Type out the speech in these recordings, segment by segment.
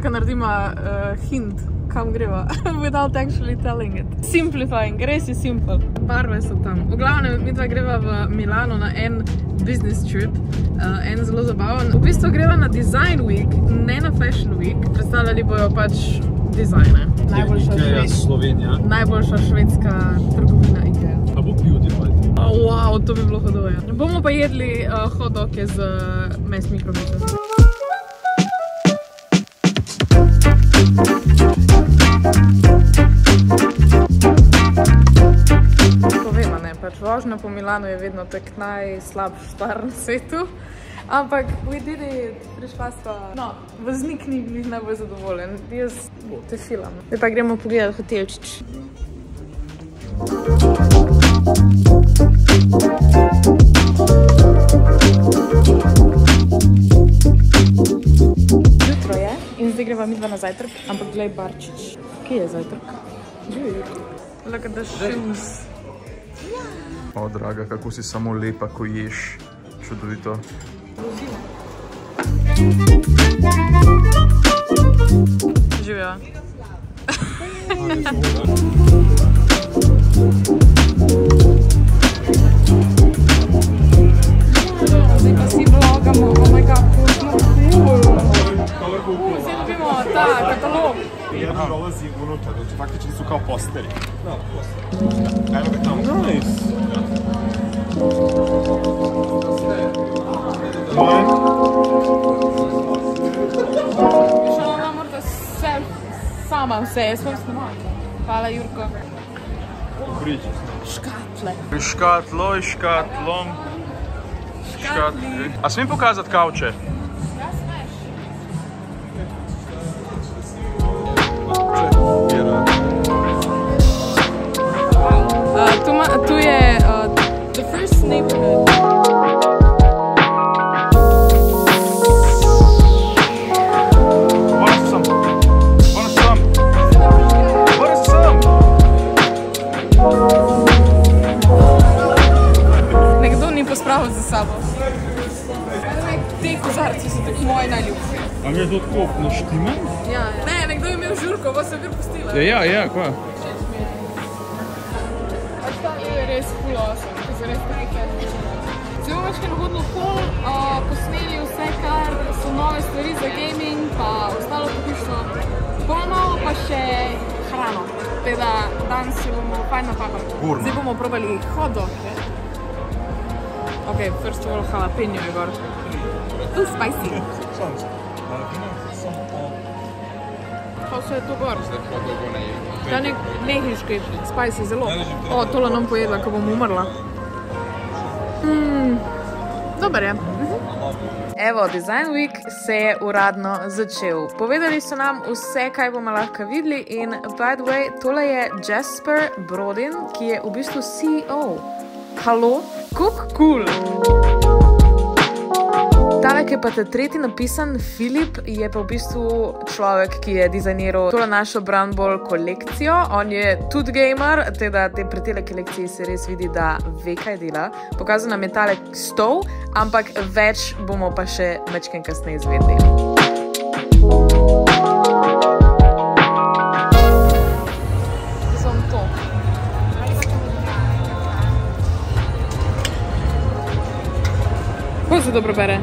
Lahko naredimo hint, kam greva, without actually telling it. Simplifying, res je simple. Barve so tam. V glavnem, midva greva v Milano na en business trip, en zelo zabaven. V bistvu greva na Design Week, ne na Fashion Week. Predstavljali bojo pač dizajne. Najboljša švedska trgovina IKEA. A bo Beautify. Wow, to bi bilo hodoje. Bomo pa jedli hot doge z mes mikrobite. Povema ne, pač vožnja po Milanu je vedno tak najslabši stvar na svetu. Ampak we did it, prišla sva. No, voznik ni bil najbolj zadovoljen. Jaz te filam. Zdaj pa gremo pogledati hotelčič. Jutro je in zdaj greva midva na zajtrk, ampak glej barčič. Kje je zajtrk? Look at the shoes. O, draga, kako si samo lepa, ko ješ. Čudovito. Živjo. Zdaj pa si vlogamo, oh my god, kako smo cool. Zdaj dobimo ta katalog. Jedan dolazi unutra, znači faktički su kao posteri. Da, posteri. Evo ga tamo. Nice. Še ona morda sama vse, jaz vam snimam. Hvala, Jurko. Priđi. Škatle. Škatlo, škatlom. Škatli. A smijem pokazati kavče? Ja, smeš. Tu je the first neighborhood. Nekdo ni pospravil za sabo. Te kozarci so tako moji najljubši. A mi je to tako naštiman? Ja. Ne, nekdo je imel žurko, vas je bil pustila. Ja, kva? To je res full awesome, to je res nekaj. Zdaj bomo večkaj nahodili okol, posneli vse, kar so nove stvari za gaming, pa ostalo popišno bonov, pa še hrano. Teda danes si bomo fajn napakali. Zdaj bomo probali hot doge. Ok, first of all jalapeno je gor. Spicy. Pa vse je to gor. Ta nek mehiški, spicy, zelo. O, tole nam pojedla, ko bom umrla. Dober je. Evo, Design Week se je uradno začel. Povedali so nam vse, kaj bomo lahko videli in by the way, tole je Jesper Brodin, ki je v bistvu CEO. Halo? Kako cool! Tale, ki je pa ta tretji napisan, Filip, je pa v bistvu človek, ki je dizajniral tole našo Brown Ball kolekcijo. On je tudi gamer, teda pri tele kolekciji se res vidi, da ve, kaj dela. Pokazal nam je tale stol, ampak več bomo pa še mečken kasneje izvedeli. Kako se dobro bere?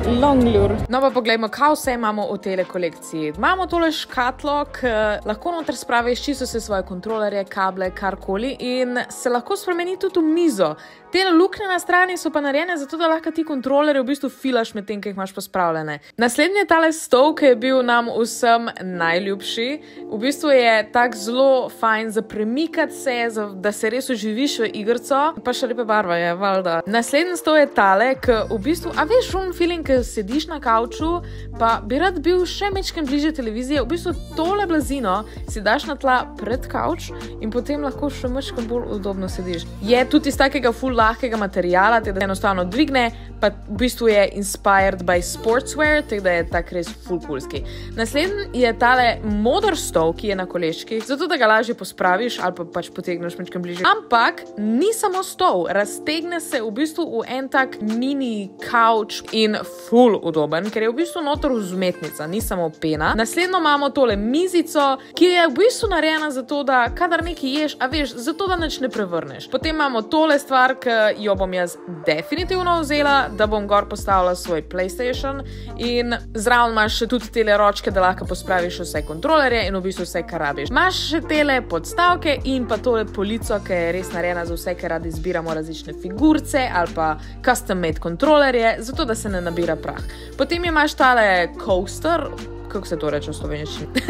Longlure. No pa poglejmo, kaj vse imamo v tele kolekciji. Imamo tole škatlo, ki lahko noter spraviš čisto vse svoje kontrolerje, kable, karkoli in se lahko spremeni tudi v mizo. Te luknje na strani so pa narejene zato, da lahko ti kontrolerje v bistvu filaš med tem, ki jih imaš pospravljene. Naslednji je tale stol, ki je bil nam vsem najljubši. V bistvu je tak zelo fajn za premikati se, da se res oživiš v igrco. Pa še lepe barva je, valjda. Naslednji stol je tale, ki v bistvu, a veš, feeling, ki sediš na kavču, pa bi rad bil še mečken bliže televizije. V bistvu tole blazino si daš na tla pred kavč in potem lahko še mečken bolj udobno sediš. Je tudi iz takega full lahkega materijala, tako da enostavno dvigne, pa v bistvu je inspired by sportswear, tako da je tak res full coolski. Naslednji je tale moder stol, ki je na koleščkih, zato da ga lažje pospraviš ali pa pač potegneš mečken bliže. Ampak ni samo stol, raztegne se v bistvu v en tak mini couch in ful udoben, ker je v bistvu noter vzmetnica, ni samo pena. Naslednjo imamo tole mizico, ki je v bistvu narejena za to, da kadar nekaj ješ, a veš, zato da nič ne prevrneš. Potem imamo tole stvar, ki jo bom jaz definitivno vzela, da bom gor postavila svoj PlayStation in zraven imaš še tudi tele ročke, da lahko pospraviš vse kontrolerje in v bistvu vse, kar rabiš. Imaš še tele podstavke in pa tole polico, ki je res narejena za vse, ker radi zbiramo različne figurce ali pa custom made kontrolerje, zato da se ne nabira prah. Potem imaš tale coaster, kako se to reče v slovenščini.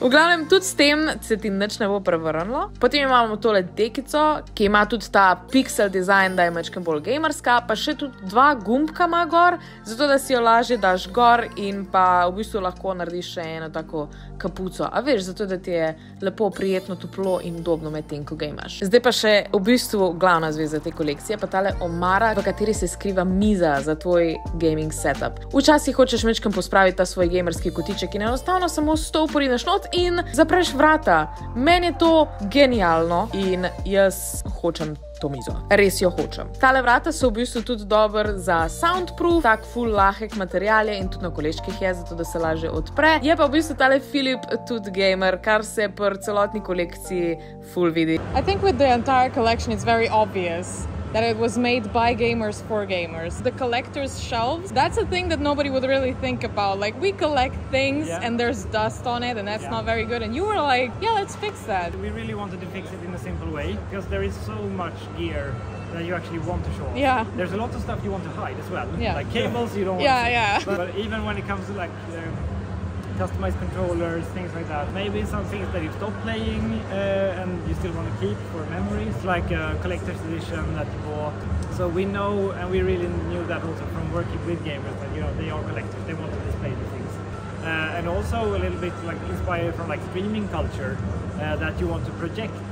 V glavnem, tudi s tem se ti nič ne bo prevrnilo. Potem imamo tole dekico, ki ima tudi ta pixel design, da je majčkeno bolj gamerska, pa še tudi 2 gumbka ima gor, zato da si jo lažje daš gor in pa v bistvu lahko narediš še eno tako kapuco. A veš, zato da ti je lepo, prijetno, toplo in udobno med tem, ko ga imaš. Zdaj pa še v bistvu glavna zveza te kolekcije, pa tale omara, v kateri se skriva miza za tvoj gaming setup. Včasih hočeš majčkeno pospraviti ta svoj gamerski kotiček in enostavno samo stol porineš not in zapreš vrata. Meni je to genialno in jaz hočem to mizo. Res jo hočem. Tale vrata so v bistvu tudi dober za soundproof, tak full lahek material je in tudi na koleških je, zato da se lažje odpre. Je pa v bistvu tale Philip tudi gamer, kar se pri celotni kolekciji full vidi. I think with the entire collection it's very obvious that it was made by gamers for gamers. The collector's shelves, that's a thing that nobody would really think about. Like, we collect things and there's dust on it and that's not very good. And you were like, yeah, let's fix that. We really wanted to fix it in a simple way because there is so much gear that you actually want to show off. Yeah. There's a lot of stuff you want to hide as well. Yeah. Like cables you don't want to see. Yeah. But even when it comes to like customized controllers, things like that. Maybe some things that you stop playing and you still want to keep for memories, like a collector's edition that you bought. So we know, and we really knew that also from working with gamers, that they are collectors, they want to display these things. And also a little bit like inspired from like streaming culture, that you want to project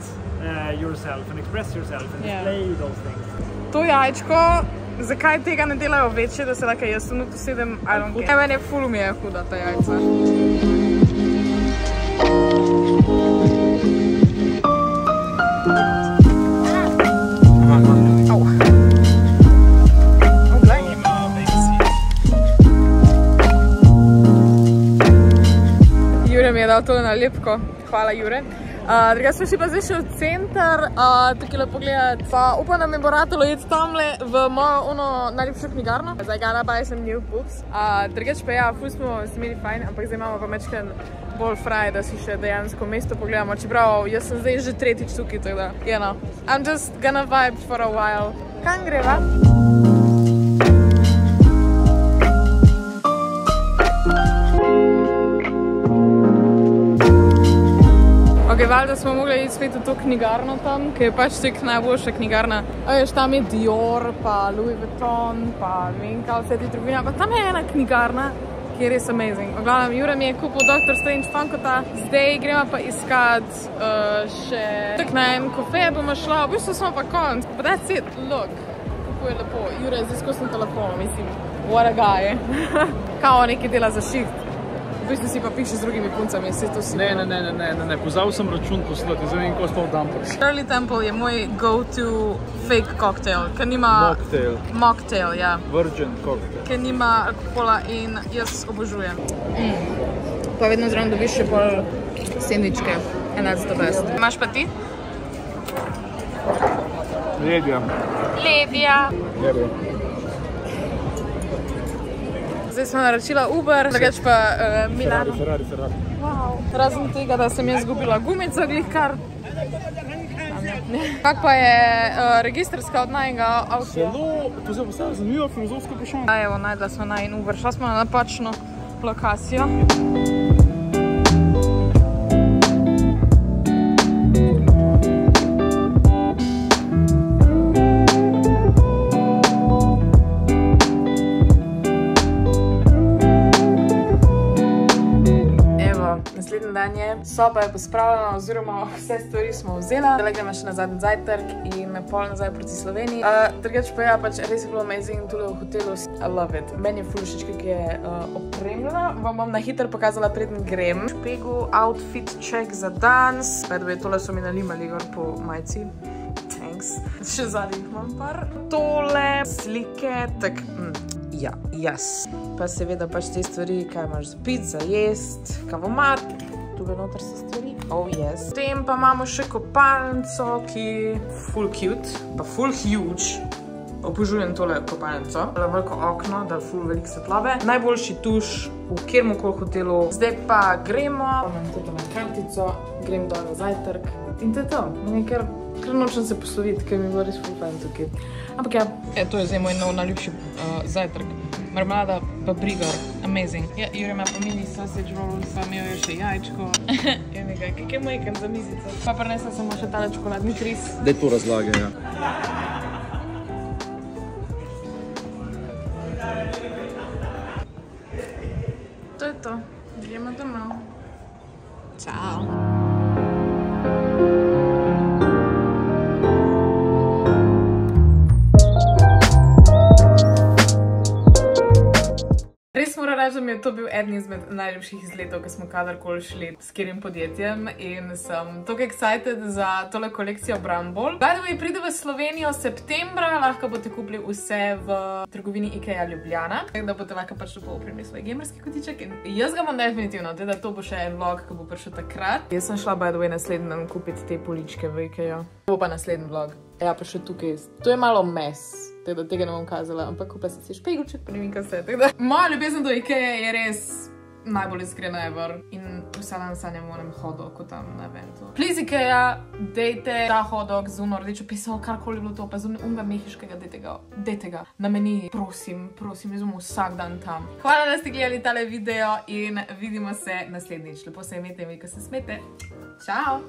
yourself and express yourself and display those things. To jajčko, zakaj tega ne delajo večje, da se lahko jaz tudi usedem, I don't care. Meni je ful mi je huda ta jajca. Jure mi je dal tole nalepko. Hvala, Jure. Druga smo šli pa zdaj še v center, takole pogledati. Pa upam, da mi bo ratalo iti tamle v mojo najljubšo knjigarno. Zdaj gotta buy some new books. Drugač pa ja, ful smo se imeli fajn, ampak zdaj imamo pa mečken bolj fraj, da si še dejansko mesto pogledamo. Čeprav jaz sem zdaj že tretjič tukaj, tako da, you know, I'm just gonna vibe for a while. Kam greva? Ok, valjda smo mogli iti spet v to knjigarno tam, ki je pač tek najboljša knjigarna. Veš, tam je Dior, pa Louis Vuitton, pa ne vem kaj vse te trgovine, pa tam je ena knjigarna, ki je res amazing. V glavnem, Jure mi je kupil Dr. Strange Funkota, zdaj gremo pa iskat še tak na en kofe, bomo šla, v bistvu smo pa konc. But that's it, look, kako je lepo. Jure je zdaj skozi na telefonu, mislim, what a guy. Kao nekaj dela za šiht. V bistvu si pa piše z drugimi puncami, vse to si... Ne, pozabil sem račun poslati, zdaj vem, ko spal Dampers. Shirley Temple je moj go-to fake cocktail, ker nima... Mocktail. Mocktail, ja. Virgin cocktail. Ker nima alkohola in jaz obožujem. Pa vedno zraven dobiš še pol sendvičke, and that's the best. Imaš pa ti? Ledja. Ledja. Zdaj smo naročila Uber, drugač pa Milano. Ferrari. Wow. Razen tega, da sem jaz zgubila gumico, glih kar. Kak pa je registrska od najnega avtoja? Zelo, to se postavlja zanimivo filozofsko vprašanje. Evo, najdla smo najin Uber, šla smo na napačno lokacijo. Naslednji dan je, soba je pospravljena oziroma vse stvari smo vzela. Zdaj gremo še nazaj na zajtrk in pol nazaj proti Sloveniji. Drugač pa ja, pač res je bilo amazing tule v hotelu. I love it. Meni je ful všeč, kako je opremljena. Vam bom na hitro pokazala, preden grem. Špegu, outfit check za dans. By tole so mi nalimali gor po majci. Thanks. Še zadnjih imam par. Tole, slike, tak... Ja, jaz. Pa seveda pač te stvari, kaj imaš za pit, za jest, kavomat. Tukaj noter so stvari. Oh, yes. Potem pa imamo še kopalnico, ki je full cute, pa full huge. Obožujem tole kopalnico. Veliko okno, da je full veliko svetlobe. Najboljši tuš v kjermokoli hotelu. Zdaj pa gremo. Imam tudi na kartico, grem dol na zajtrk. In to je to. Ker nočem se posloviti, ker mi bo res full fajn tukaj. Ampak ja, to je zdaj moj nov najljubši zajtrk. Marmelada pa brigar, amazing. Ja, Jure ima pa mini sausage rolls, pa imel je še jajčko. Je nekaj, kak je majken za mizico. Pa prinesla sem mu še tale čokoladni tris. Daj to razlagaj, ja. To je to. Gremo domov. Čau. Res moram reči, da mi je to bil eden izmed najljubših izletov, ki smo kadarkoli šli s katerim podjetjem in sem tako excited za tole kolekcijo Bramble. By the way, pride v Slovenijo septembra, lahko boste kupili vse v trgovini IKEA Ljubljana, tako da boste lahko pač lepo opremili svoj gamerski kotiček in jaz ga bom definitivno, teda to bo še en vlog, ki bo prišel takrat. Jaz sem šla, by the way, naslednji dan kupiti te poličke v IKEA. To bo pa naslednji vlog. Ja, pa še tukaj. To je malo mes. Teda tega ne bom kazala, ampak kupila sem si špegelček, pa ne vem kaj vse. Moja ljubezen do IKEA je res najbolj iskrena ever in vsa dan sanjam o enem hotdogu tam na eventu. Please IKEA, dejte ta hotdog z uno rdečo piso, karkoli bilo to, pa z unga mehiškega, dejte ga na meni, prosim, jaz bom vsak dan tam. Hvala, da ste gledali tale video in vidimo se naslednjič. Lepo se imejte in vi, ko se smete. Čau!